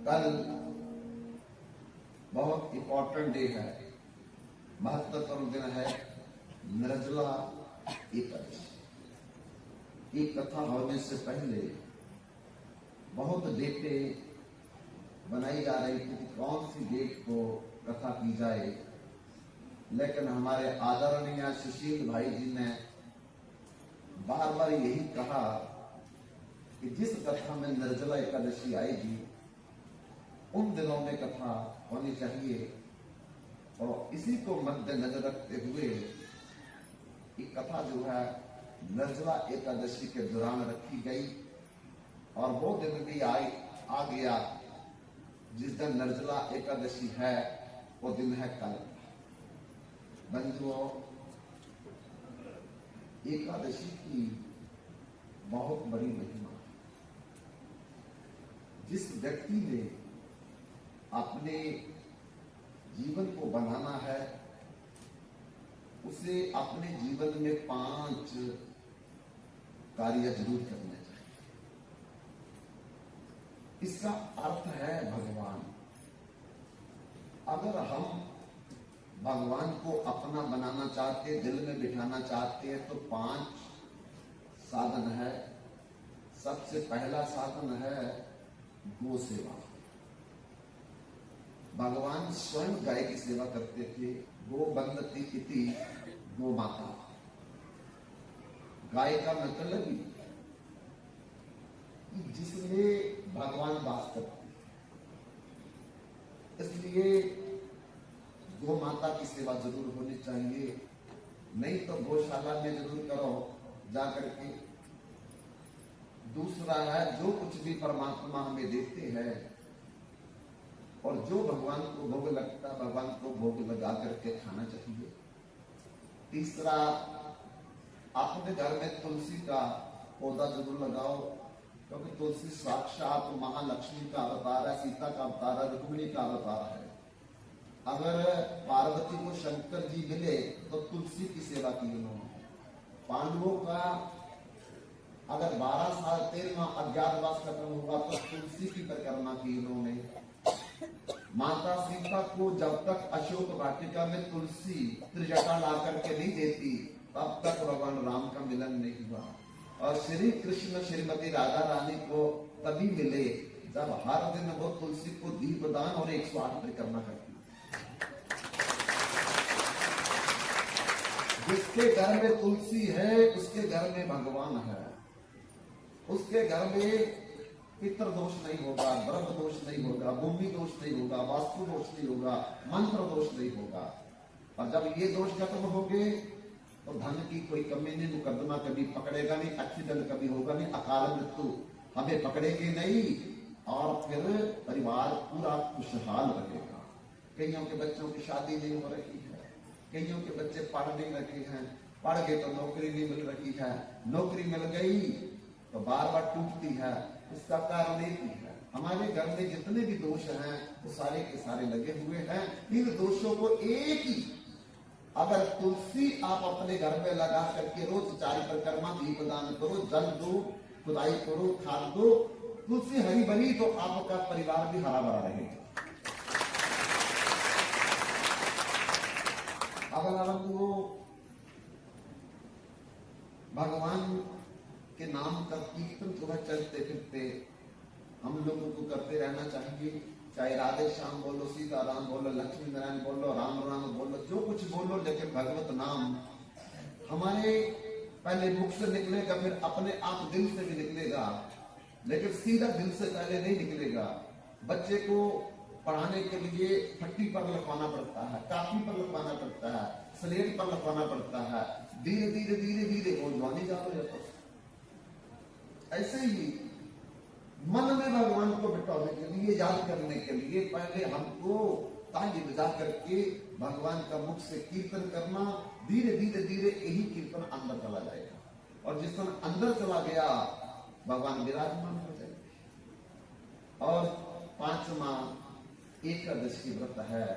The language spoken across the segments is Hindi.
कल बहुत इंपॉर्टेंट डे है, महत्वपूर्ण दिन है, निर्जला एकादशी की कथा होने से पहले बहुत डेटें बनाई जा रही थी कि कौन सी डेट को कथा की जाए, लेकिन हमारे आदरणीय सुशील भाई जी ने बार बार यही कहा कि जिस कथा में निर्जला एकादशी आएगी उन दिनों में कथा होनी चाहिए, और इसी को मद्देनजर रखते हुए ये कथा जो है निर्जला एकादशी के दौरान रखी गई। और वो दिन भी आ गया जिस दिन निर्जला एकादशी है, वो दिन है कल। बंधुओं, एकादशी की बहुत बड़ी महिमा है। जिस व्यक्ति ने अपने जीवन को बनाना है, उसे अपने जीवन में 5 कार्य जरूर करने चाहिए। इसका अर्थ है भगवान। अगर हम भगवान को अपना बनाना चाहते, दिल में बिठाना चाहते हैं, तो 5 साधन है। सबसे पहला साधन है गो सेवा। भगवान स्वयं गाय की सेवा करते थे। गो बंदती इति गो माता। गाय का मतलब ही जिसमें भगवान वास करते, इसलिए गो माता की सेवा जरूर होनी चाहिए। नहीं तो गौशाला में जरूर करो जाकर के। दूसरा है जो कुछ भी परमात्मा हमें देते हैं और जो भगवान को भोग लगता है, भगवान को भोग लगा करके खाना चाहिए। तीसरा, अपने घर में तुलसी का पौधा जरूर लगाओ, क्योंकि तुलसी साक्षात महालक्ष्मी का अवतार है, सीता का अवतार है, रुक्मिणी का अवतार है। अगर पार्वती को शंकर जी मिले तो तुलसी की सेवा की उन्होंने। पांडवों का अगर 12 साल 13 माह अज्ञातवास खत्म हुआ तो तुलसी की परिक्रमा की उन्होंने। माता सीता को जब तक अशोक वाटिका में तुलसी त्रिजटा ला करके नहीं देती, तब तक भगवान राम का मिलन नहीं हुआ। और श्री कृष्ण श्रीमती राधा रानी को तभी मिले जब हर दिन वो तुलसी को दीपदान और 108 परिक्रमा करती। जिसके घर में तुलसी है उसके घर में भगवान है। उसके घर में पितृ दोष नहीं होगा, ब्रह्म दोष नहीं होगा, भूमि दोष नहीं होगा, वास्तु दोष नहीं होगा, मंत्र दोष नहीं होगा। और जब ये दोष खत्म हो गए तो धन की कोई कमी नहीं, मुकदमा कभी पकड़ेगा नहीं, एक्सीडेंट कभी होगा नहीं, अकाल मृत्यु हमें पकड़ेगी नहीं, और फिर परिवार पूरा खुशहाल रहेगा। कईयों के बच्चों की शादी नहीं हो रही है, कईयों के बच्चे पढ़ नहीं रहे हैं, पढ़ गए तो नौकरी नहीं मिल रही है, नौकरी मिल गई तो बार बार टूटती है। इसका कारण एक ही है, हमारे घर में जितने भी दोष हैं वो सारे के सारे लगे हुए हैं। इन दोषों को एक ही, अगर तुलसी आप अपने घर में लगा करके रोज 4 परिक्रमा दीपदान करो, जल दो, खुदाई करो, खाद दो, तुलसी हरी भरी, तो आपका परिवार भी हरा भरा रहेगा। अगर वो भगवान के नाम का कीर्तन सुबह चलते फिरते हम लोगों को करते रहना चाहिए। चाहे राधे श्याम बोलो, सीताराम बोलो, लक्ष्मी नारायण बोलो, राम राम बोलो, जो कुछ बोलो, लेकिन भगवत नाम हमारे पहले मुख से निकलेगा, फिर अपने आप दिल से भी निकलेगा, लेकिन सीधा दिल से पहले नहीं निकलेगा। बच्चे को पढ़ाने के लिए फट्टी पर लिखवाना पड़ता है, कापी पर लिखवाना पड़ता है, स्लेट पर लिखवाना पड़ता है। धीरे धीरे धीरे धीरे वो जवानी जाता जाता। ऐसे ही मन में भगवान को बिठाने के लिए, याद करने के लिए पहले हमको ताली बजा करके भगवान का मुख से कीर्तन करना। धीरे धीरे धीरे यही कीर्तन अंदर चला जाएगा, और जिस समय अंदर चला गया भगवान विराजमान हो जाएंगे। और 5वां एकादशी व्रत है।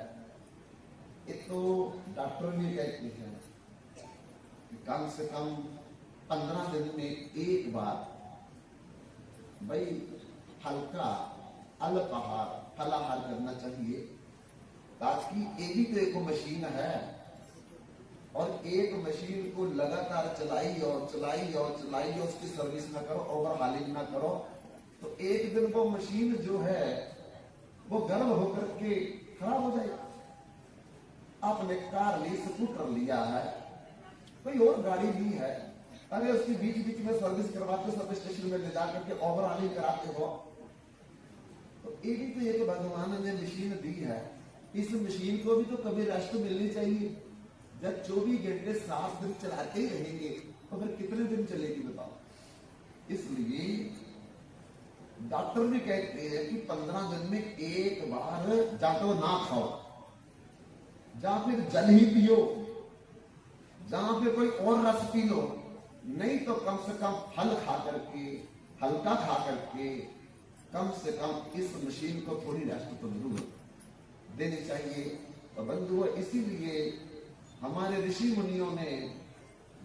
एक तो डॉक्टर भी कहते हैं कि कम से कम 15 दिन में एक बार भाई हल्का अल्पाहार फलाहार करना चाहिए, ताकि ये भी तो एक मशीन है और एक मशीन को लगातार चलाई और चलाई और चलाई और उसकी सर्विस ना करो, ओवरहालिंग ना करो, तो एक दिन वो मशीन जो है वो गर्म होकर के खराब हो जाएगी। आपने कार ली, स्कूटर लिया है, कोई और गाड़ी ली है, अरे उसकी बीच बीच में सर्विस करवाते, सर्विस स्टेशन में ले जाकर के ओवरहालिंग कराते हो, तो ये भी तो एक भगवान ने मशीन दी है। इस मशीन को भी तो कभी रेस्ट मिलनी चाहिए। जब 24 घंटे 7 दिन चलाते ही रहेंगे तो फिर कितने दिन चलेगी बताओ। इसलिए डॉक्टर भी कहते हैं कि 15 दिन में एक बार या तो ना खाओ, या फिर जल ही पियो, जहां पे कोई और रस पी लो, नहीं तो कम से कम फल खा करके, हल्का खा करके, कम से कम इस मशीन को थोड़ी रेस्ट तो जरूर देनी चाहिए। तो बंधुओं, इसीलिए हमारे ऋषि मुनियों ने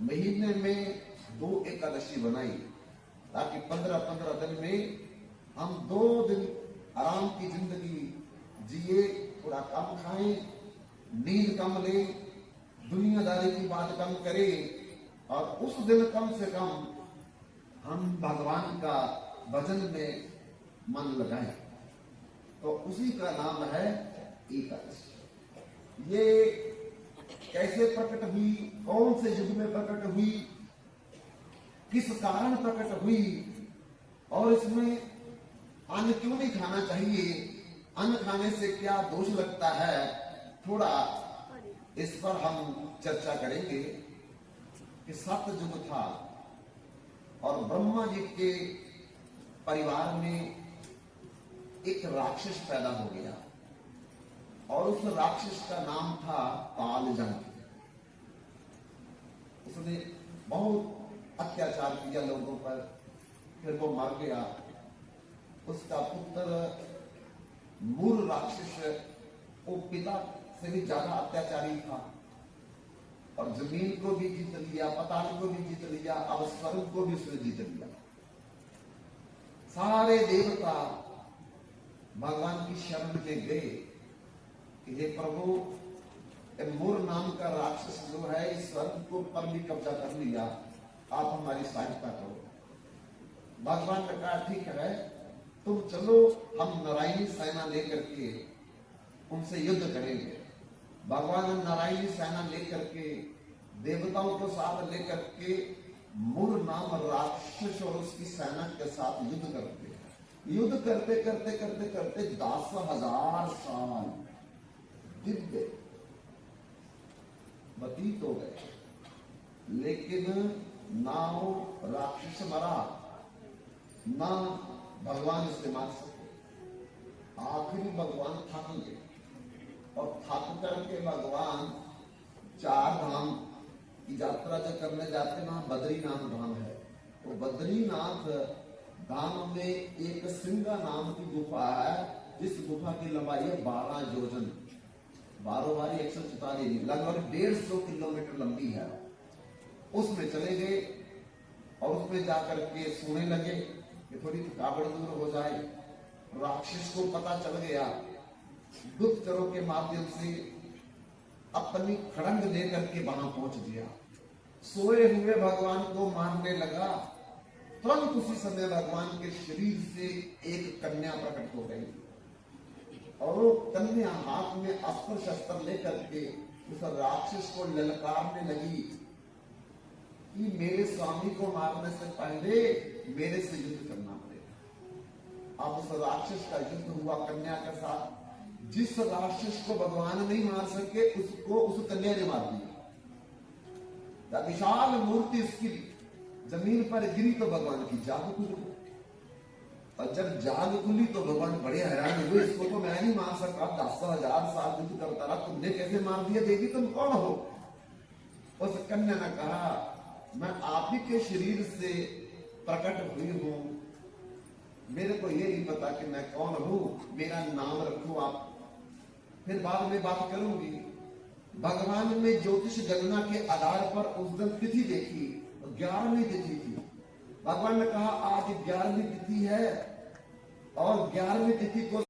महीने में 2 एकादशी बनाई, ताकि 15-15 दिन में हम 2 दिन आराम की जिंदगी जिए, थोड़ा कम खाएं, नींद कम ले, दुनियादारी की बात कम करें, और उस दिन कम से कम हम भगवान का भजन में मन लगाएं। तो उसी का नाम है एकादशी। ये कैसे प्रकट हुई, कौन से युग में प्रकट हुई, किस कारण प्रकट हुई, और इसमें अन्न क्यों नहीं खाना चाहिए, अन्न खाने से क्या दोष लगता है, थोड़ा इस पर हम चर्चा करेंगे। कि सतयुग था और ब्रह्मा जी के परिवार में एक राक्षस पैदा हो गया, और उस राक्षस का नाम था कालजंग। उसने बहुत अत्याचार किया लोगों पर, फिर वो मर गया। उसका पुत्र मूल राक्षस वो पिता से भी ज्यादा अत्याचारी था, और जमीन को भी जीत लिया, पाताल को भी जीत लिया, अब स्वर्ग को भी उसने जीत लिया। सारे देवता भगवान की शरण में गए कि हे प्रभु, मूर नाम का राक्षस जो है इस स्वर्ग को पर भी कब्जा कर लिया, आप हमारी सहायता करो। भगवान ने कहा ठीक है, तुम चलो, हम नारायणी सेना लेकर के उनसे युद्ध करेंगे। भगवान नारायणी सेना लेकर के, देवताओं को साथ लेकर के मूर नाम राक्षस और उसकी सेना के साथ युद्ध करते हैं। युद्ध करते करते करते करते 10,000 साल दिव्य व्यतीत हो गए, लेकिन ना वो राक्षस मरा, ना भगवान इसे मार सके। आखिरी भगवान थक गए, और थक करके भगवान 4 धाम की यात्रा जो करने जाते हैं, वहां बद्रीनाथ धाम है। तो बद्रीनाथ धाम में एक सिंगा नाम की गुफा है, जिस गुफा की लंबाई है 12 योजन, 12 144, लगभग 150 किलोमीटर लंबी है। उसमें चले गए और उसमें जाकर के सोने लगे कि थोड़ी थकावट दूर हो जाए। राक्षस को पता चल गया, गुप्तचरों के माध्यम से अपनी खड़ंग लेकर के वहां पहुंच गया। सोए हुए भगवान को मारने लगा। तुरंत उसी समय भगवान के शरीर से एक कन्या प्रकट हो गई, और वो कन्या हाथ में अस्त्र शस्त्र लेकर के उस राक्षस को ललकारने लगी कि मेरे स्वामी को मारने से पहले मेरे से युद्ध करना पड़ेगा। अब उस राक्षस का युद्ध हुआ कन्या के साथ। जिस राक्षस को भगवान नहीं मार सके, उसको उस कन्या ने मार दिया। विशाल मूर्ति उसकी जमीन पर गिरी तो भगवान की जाग खुल गई, और जब जाग खुली तो भगवान बड़े हैरान हुए, इसको तो मैं नहीं मार सकता, 10,000 साल युद्ध करता रहा, तुमने कैसे मार दिया? देवी तुम कौन हो? उस कन्या ने कहा, मैं आप ही के शरीर से प्रकट हुई हूं, मेरे को ये नहीं पता कि मैं कौन हूं, मेरा नाम रखो आप, फिर बाद में बात करूंगी। भगवान ने ज्योतिष गणना के आधार पर उस दिन तिथि देखी, 11वीं तिथि थी। भगवान ने कहा आज 11वीं तिथि है, और 11वीं तिथि को